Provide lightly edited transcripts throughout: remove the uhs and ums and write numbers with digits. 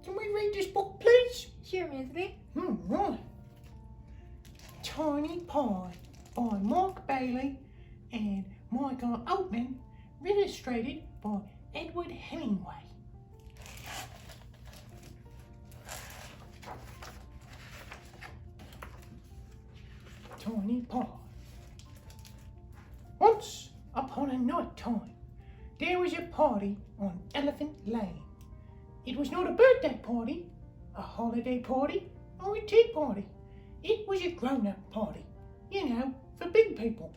Can we read this book, please? Sure, Muesli. Right. Tiny Pie by Mark Bailey and Michael Oatman, illustrated by Edward Hemingway. Tiny Pie. Once upon a night time, there was a party on Elephant Lane. It was not a birthday party, a holiday party, or a tea party. It was a grown-up party, you know, for big people.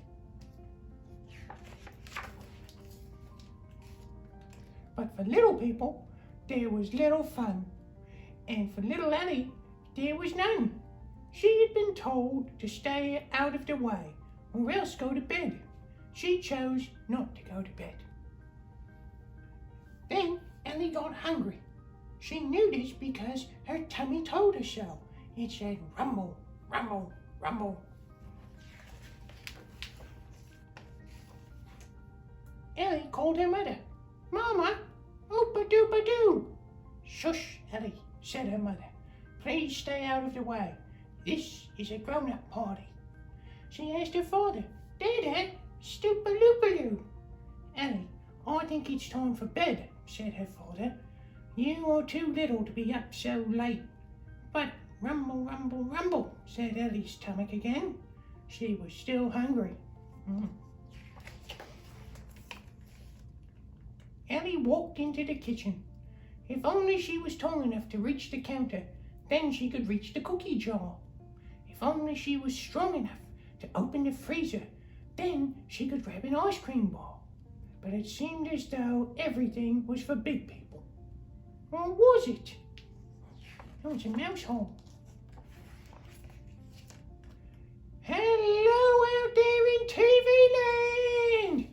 But for little people, there was little fun. And for little Ellie, there was none. She had been told to stay out of the way, or else go to bed. She chose not to go to bed. Then Ellie got hungry. She knew this because her tummy told her so. It said rumble, rumble, rumble. Ellie called her mother. Mama, oopa-doopa-doo. Shush, Ellie, said her mother. Please stay out of the way. This is a grown-up party. She asked her father, Dada, stoopa-loopa-loo. Ellie, I think it's time for bed, said her father. You are too little to be up so late. But rumble, rumble, rumble, said Ellie's stomach again. She was still hungry. Ellie walked into the kitchen. If only she was tall enough to reach the counter, then she could reach the cookie jar. If only she was strong enough to open the freezer, then she could grab an ice cream bar. But it seemed as though everything was for big people. Or was it? Oh, it's a mouse hole. Hello out there in TV land!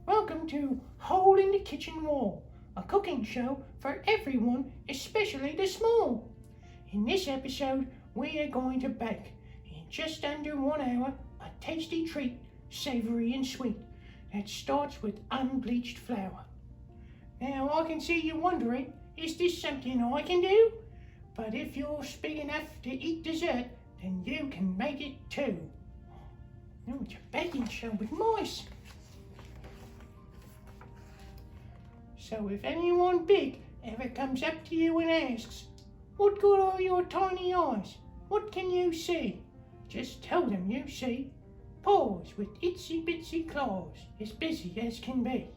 Welcome to Hole in the Kitchen Wall, a cooking show for everyone, especially the small. In this episode, we are going to bake, in just under 1 hour, a tasty treat, savory and sweet, that starts with unbleached flour. Now, I can see you wondering, is this something I can do? But if you're big enough to eat dessert, then you can make it too. Oh, it's a baking show with mice. So if anyone big ever comes up to you and asks, what good are your tiny eyes? What can you see? Just tell them you see paws with itsy bitsy claws, as busy as can be.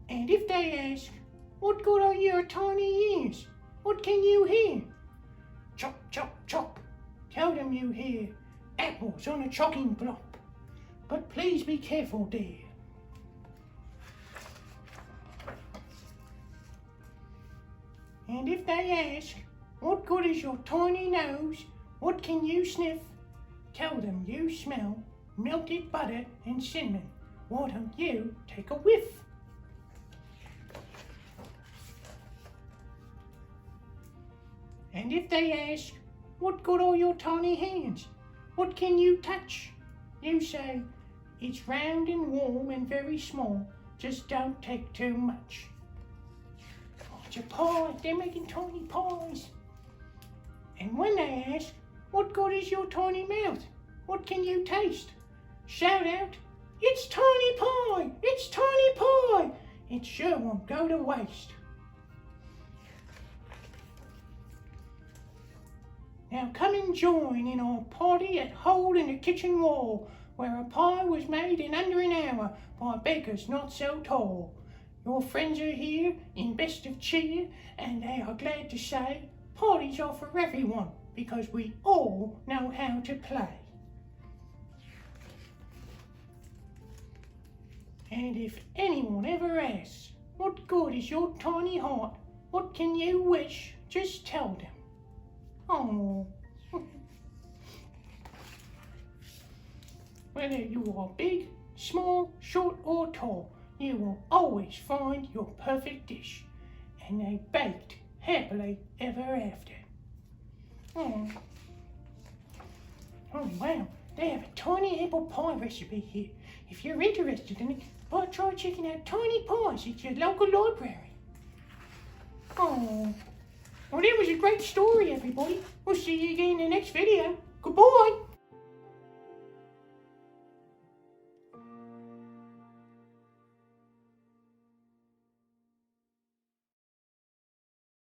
And if they ask, what good are your tiny ears? What can you hear? Chop, chop, chop. Tell them you hear apples on a chopping block. But please be careful, dear. And if they ask, what good is your tiny nose? What can you sniff? Tell them you smell melted butter and cinnamon. Why don't you take a whiff? And if they ask, what good are your tiny hands? What can you touch? You say, it's round and warm and very small, just don't take too much. Oh, it's a pie, they're making tiny pies. And when they ask, what good is your tiny mouth? What can you taste? Shout out, it's tiny pie, it's tiny pie. It sure won't go to waste. Now come and join in our party at Hole in the Kitchen Wall, where a pie was made in under an hour by bakers not so tall. Your friends are here in best of cheer, and they are glad to say parties are for everyone, because we all know how to play. And if anyone ever asks, what good is your tiny heart? What can you wish? Just tell them. Oh. Whether you are big, small, short or tall, you will always find your perfect dish. And they baked happily ever after. Oh wow, They have a tiny apple pie recipe here. If you're interested in it, try checking out Tiny Pies at your local library. Oh, well, that was a great story, everybody. We'll see you again in the next video. Goodbye.